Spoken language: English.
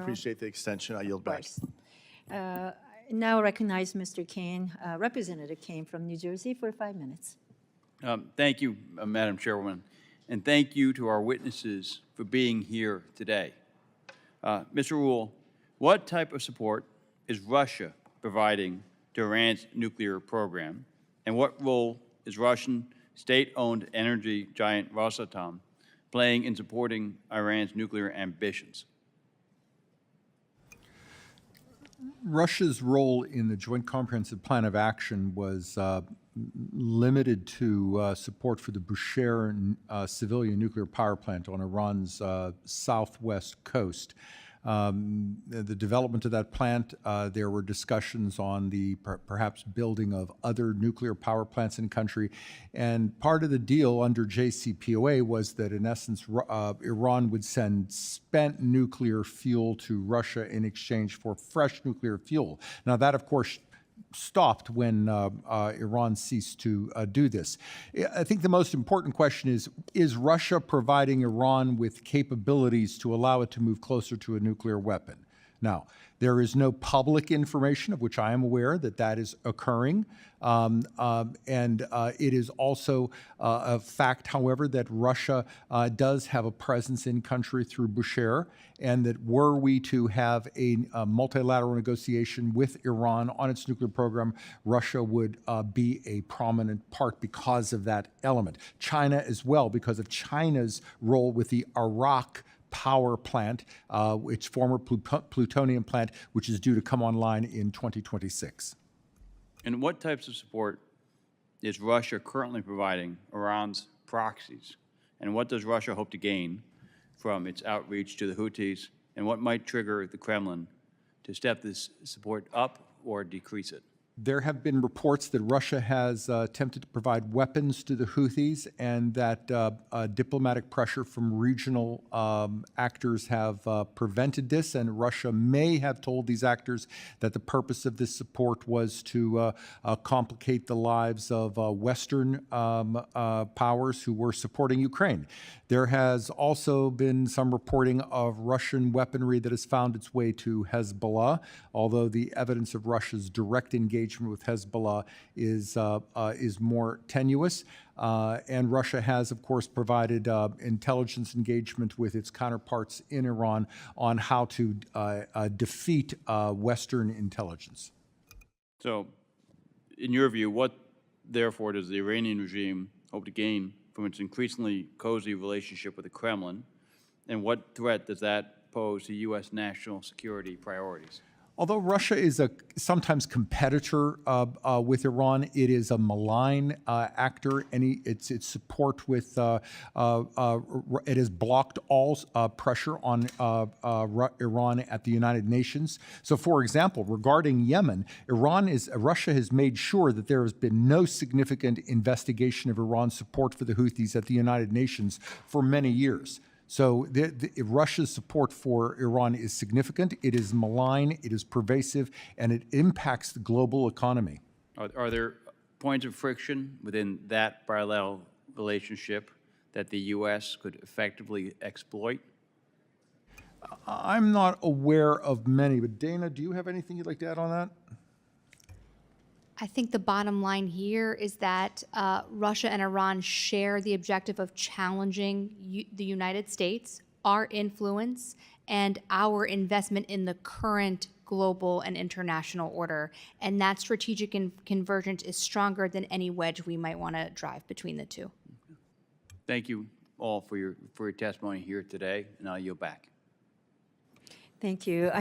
appreciate the extension. I yield Of back. course. Now recognize Mr. Kean, Representative Kean from New Jersey for 5 minutes. Thank you, Madam Chairwoman, and thank you to our witnesses for being here today. Mr. Roule, what type of support is Russia providing to Iran's nuclear program, and what role is Russian state-owned energy giant Rosatom playing in supporting Iran's nuclear ambitions? Russia's role in the Joint Comprehensive Plan of Action was limited to support for the Bushehr civilian nuclear power plant on Iran's southwest coast. The development of that plant, there were discussions on the perhaps building of other nuclear power plants in the country. And part of the deal under JCPOA was that, in essence, Iran would send spent nuclear fuel to Russia in exchange for fresh nuclear fuel. Now, that, of course, stopped when Iran ceased to do this. I think the most important question is Russia providing Iran with capabilities to allow it to move closer to a nuclear weapon? Now, there is no public information of which I am aware that that is occurring. It is also a fact, however, that Russia does have a presence in country through Bushehr, and that were we to have a multilateral negotiation with Iran on its nuclear program, Russia would be a prominent part because of that element. China as well, because of China's role with the Iraq power plant, its former plutonium plant, which is due to come online in 2026. And what types of support is Russia currently providing Iran's proxies? And what does Russia hope to gain from its outreach to the Houthis? And what might trigger the Kremlin to step this support up or decrease it? There have been reports that Russia has attempted to provide weapons to the Houthis, and that diplomatic pressure from regional actors have prevented this, and Russia may have told these actors that the purpose of this support was to complicate the lives of Western powers who were supporting Ukraine. There has also been some reporting of Russian weaponry that has found its way to Hezbollah, although the evidence of Russia's direct engagement with Hezbollah is more tenuous. And Russia has, of course, provided intelligence engagement with its counterparts in Iran on how to defeat Western intelligence. So, in your view, what, therefore, does the Iranian regime hope to gain from its increasingly cozy relationship with the Kremlin, and what threat does that pose to U.S. national security priorities? Although Russia is a sometimes competitor with Iran, it is a malign actor. Its support with it has blocked all pressure on Iran at the United Nations. So, for example, regarding Yemen, Russia has made sure that there has been no significant investigation of Iran's support for the Houthis at the United Nations for many years. So Russia's support for Iran is significant, it is malign, it is pervasive, and it impacts the global economy. Are there points of friction within that parallel relationship that the U.S. could effectively exploit? I'm not aware of many, but Dana, do you have anything you'd like to add on that? I think the bottom line here is that Russia and Iran share the objective of challenging the United States, our influence, and our investment in the current global and international order. And that strategic convergence is stronger than any wedge we might want to drive between the two. Thank you all for your testimony here today, and I'll yield back. Thank you.